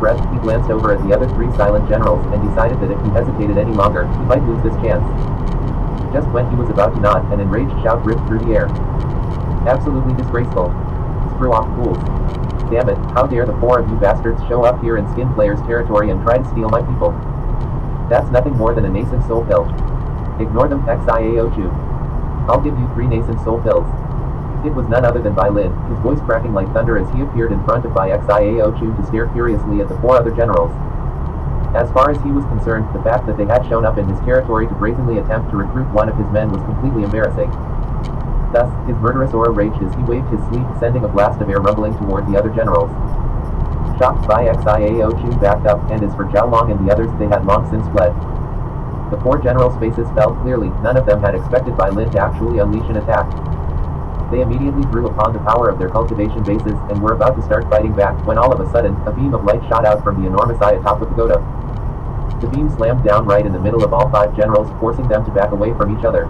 breath, he glanced over at the other three silent generals and decided that if he hesitated any longer, he might lose this chance. Just when he was about to nod, an enraged shout ripped through the air. Absolutely disgraceful. Screw off, fools. Damn it, how dare the four of you bastards show up here in Skin Player's territory and try to steal my people. That's nothing more than a nascent soul pill. Ignore them, Xiaochu. I'll give you 3 nascent soul pills. It was none other than Bai Lin, his voice cracking like thunder as he appeared in front of Bai Xiaochu to stare furiously at the 4 other generals. As far as he was concerned, the fact that they had shown up in his territory to brazenly attempt to recruit one of his men was completely embarrassing. Thus, his murderous aura raged as he waved his sleeve, sending a blast of air rumbling toward the other generals. Shocked, Bai Xiaochu backed up, and as for Zhao Long and the others, they had long since fled. The 4 generals' faces fell. Clearly, none of them had expected Bai Lin to actually unleash an attack. They immediately drew upon the power of their cultivation bases and were about to start fighting back when all of a sudden, a beam of light shot out from the enormous eye atop the pagoda. The beam slammed down right in the middle of all 5 generals, forcing them to back away from each other.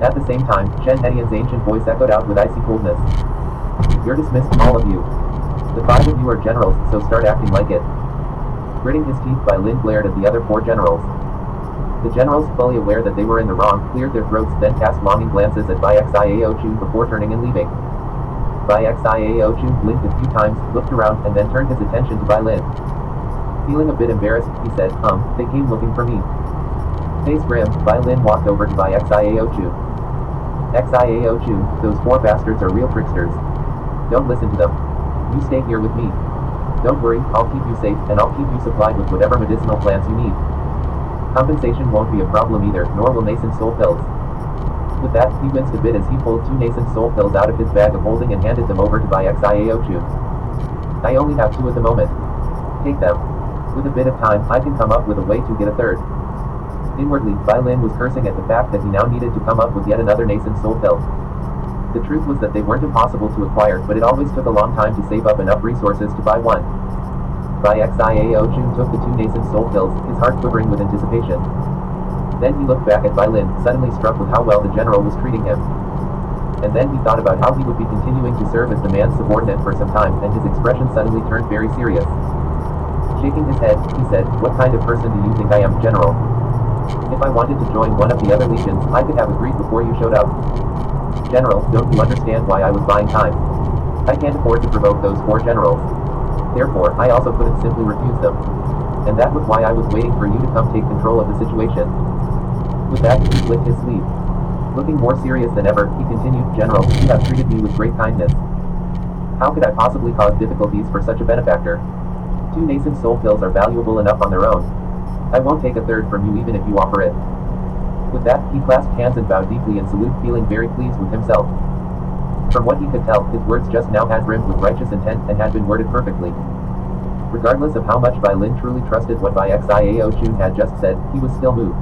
At the same time, Chen Etienne's ancient voice echoed out with icy coldness. You're dismissed, all of you. The 5 of you are generals, so start acting like it. Gritting his teeth, Bai Lin glared at the other 4 generals. The generals, fully aware that they were in the wrong, cleared their throats, then cast longing glances at Bai Xiaochu before turning and leaving. Bai Xiaochu blinked a few times, looked around, and then turned his attention to Bai Lin. Feeling a bit embarrassed, he said, they came looking for me. Face grim, Bai Lin walked over to Bai Xiaochu. Xiaochu, those 4 bastards are real tricksters. Don't listen to them. You stay here with me. Don't worry, I'll keep you safe, and I'll keep you supplied with whatever medicinal plants you need. Compensation won't be a problem either, nor will nascent soul pills. With that, he winced a bit as he pulled 2 nascent soul pills out of his bag of holding and handed them over to Bai Xiaochu. I only have 2 at the moment. Take them. With a bit of time, I can come up with a way to get a third. Inwardly, Bai Lin was cursing at the fact that he now needed to come up with yet another nascent soul pill. The truth was that they weren't impossible to acquire, but it always took a long time to save up enough resources to buy one. Bai Xiaochu took the 2 nascent soul pills, his heart quivering with anticipation. Then he looked back at Bai Lin, suddenly struck with how well the general was treating him. And then he thought about how he would be continuing to serve as the man's subordinate for some time, and his expression suddenly turned very serious. Shaking his head, he said, "What kind of person do you think I am, General? If I wanted to join one of the other legions, I could have agreed before you showed up. General, don't you understand why I was buying time? I can't afford to provoke those 4 generals. Therefore, I also couldn't simply refuse them. And that was why I was waiting for you to come take control of the situation." With that, he flicked his sleeve. Looking more serious than ever, he continued, "General, you have treated me with great kindness. How could I possibly cause difficulties for such a benefactor? 2 nascent soul pills are valuable enough on their own. I won't take a third from you even if you offer it." With that, he clasped hands and bowed deeply in salute, feeling very pleased with himself. From what he could tell, his words just now had brimmed with righteous intent and had been worded perfectly. Regardless of how much Bai Lin truly trusted what Bai Xiaochu had just said, he was still moved.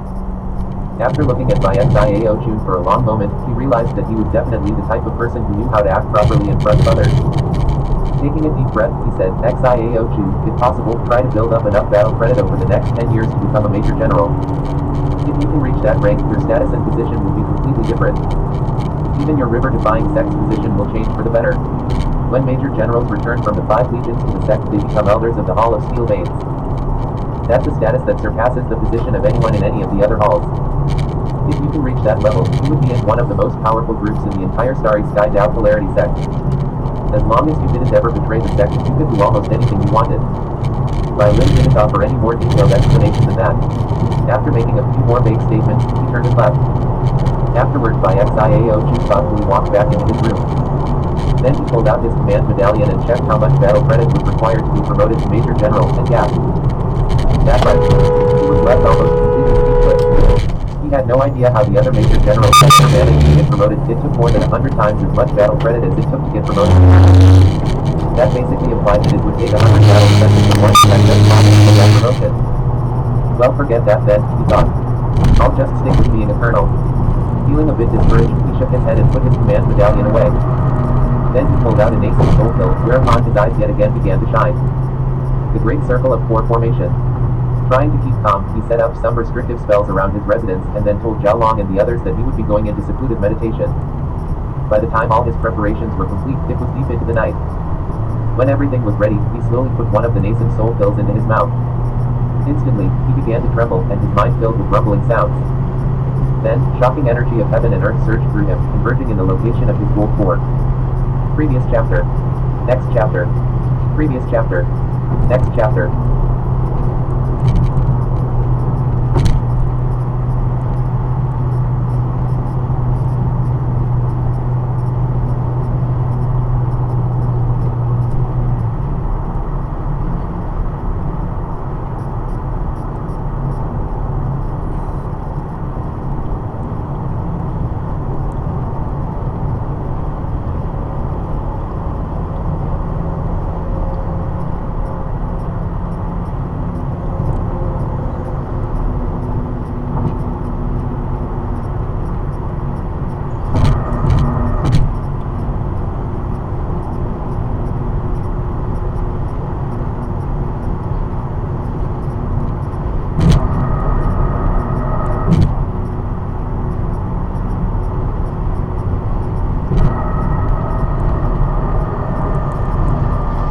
After looking at Bai Xiaochu for a long moment, he realized that he was definitely the type of person who knew how to act properly in front of others. Taking a deep breath, he said, "Xiaochu, if possible, try to build up enough battle credit over the next 10 years to become a major general. If you can reach that rank, your status and position will be completely different. Even your river-defying sect's position will change for the better. When major generals return from the 5 legions to the sect, they become elders of the Hall of Steel Veins. That's a status that surpasses the position of anyone in any of the other halls. If you can reach that level, you would be in one of the most powerful groups in the entire Starry Sky Tao Polarity sect. As long as you didn't ever betray the sect, you could do almost anything you wanted." Bai Lin didn't offer any more detailed explanation than that. After making a few more vague statements, he turned and left. Afterwards, Bai Xiaochu thoughtfully walked back into his room. Then he pulled out his command medallion and checked how much battle credit was required to be promoted to Major General, and gasped. That much. He was left almost completely speechless. He had no idea how the other Major Generals had managed to get promoted. It took more than 100 times as much battle credit as it took to get promoted. That basically implied that it would take 100 battle sessions for one to have just possible for that promotion. Well, forget that then, he thought. I'll just stick with being a colonel. Feeling a bit discouraged, he shook his head and put his command medallion away. Then he pulled out a nascent soul pill, whereupon his eyes yet again began to shine. The great circle of 4 formation. Trying to keep calm, he set up some restrictive spells around his residence and then told Zhao Long and the others that he would be going into secluded meditation. By the time all his preparations were complete, it was deep into the night. When everything was ready, he slowly put one of the nascent soul pills into his mouth. Instantly, he began to tremble, and his mind filled with rumbling sounds. Then, shocking energy of heaven and earth surged through him, converging in the location of his gold core. Previous chapter. Next chapter. Previous chapter. Next chapter.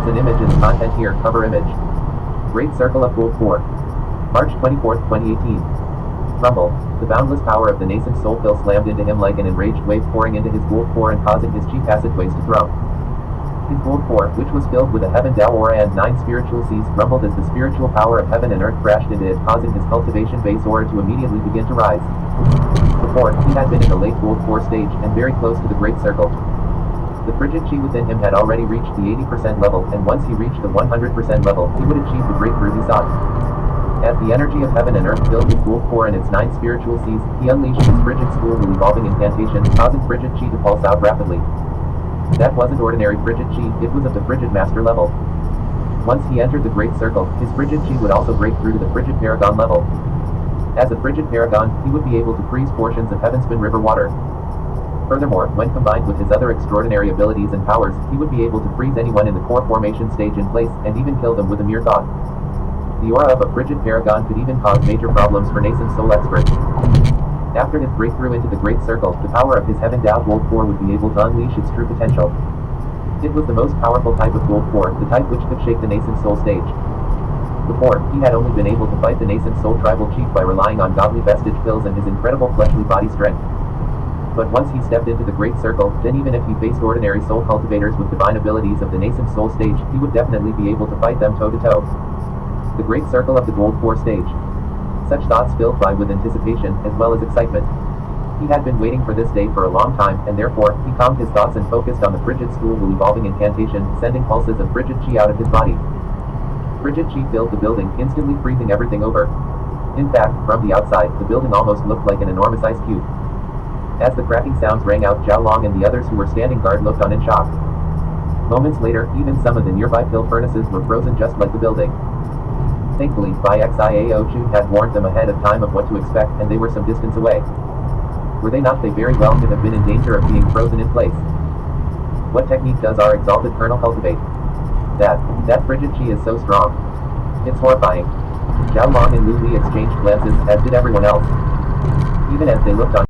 An image in the content here. Cover image. Great Circle of Gold 4. March 24, 2018. Rumble. The boundless power of the nascent soul pill slammed into him like an enraged wave pouring into his gold core and causing his chi passageways to throw. His gold core, which was filled with a heaven Tao aura and 9 spiritual seas, rumbled as the spiritual power of heaven and earth crashed into it, causing his cultivation base aura to immediately begin to rise. Before, he had been in the late gold core stage, and very close to the Great Circle. The frigid chi within him had already reached the 80% level, and once he reached the 100% level, he would achieve the breakthrough he sought. As the energy of heaven and earth filled his gold core and its 9 spiritual seas, he unleashed his frigid school will evolving incantation, causing frigid chi to pulse out rapidly. That wasn't ordinary frigid chi, it was of the frigid master level. Once he entered the Great Circle, his frigid chi would also break through to the frigid paragon level. As a frigid paragon, he would be able to freeze portions of Heaven's Spin River water. Furthermore, when combined with his other extraordinary abilities and powers, he would be able to freeze anyone in the core formation stage in place, and even kill them with a mere thought. The aura of a frigid paragon could even cause major problems for nascent soul experts. After his breakthrough into the Great Circle, the power of his Heaven Tao Gold Core would be able to unleash its true potential. It was the most powerful type of Gold Core, the type which could shake the nascent soul stage. Before, he had only been able to fight the nascent soul tribal chief by relying on godly vestige pills and his incredible fleshly body strength. But once he stepped into the Great Circle, then even if he faced ordinary soul cultivators with divine abilities of the nascent soul stage, he would definitely be able to fight them toe-to-toe. The Great Circle of the Gold Core stage. Such thoughts filled by with anticipation, as well as excitement. He had been waiting for this day for a long time, and therefore, he calmed his thoughts and focused on the frigid school will evolving incantation, sending pulses of frigid chi out of his body. Frigid chi filled the building, instantly freezing everything over. In fact, from the outside, the building almost looked like an enormous ice cube. As the cracking sounds rang out, Zhao Long and the others who were standing guard looked on in shock. Moments later, even some of the nearby pill furnaces were frozen just like the building. Thankfully, Bai Xiao Chu had warned them ahead of time of what to expect, and they were some distance away. Were they not, they very well could have been in danger of being frozen in place. What technique does our exalted colonel cultivate? That frigid chi is so strong. It's horrifying. Zhao Long and Lu Li exchanged glances, as did everyone else. Even as they looked on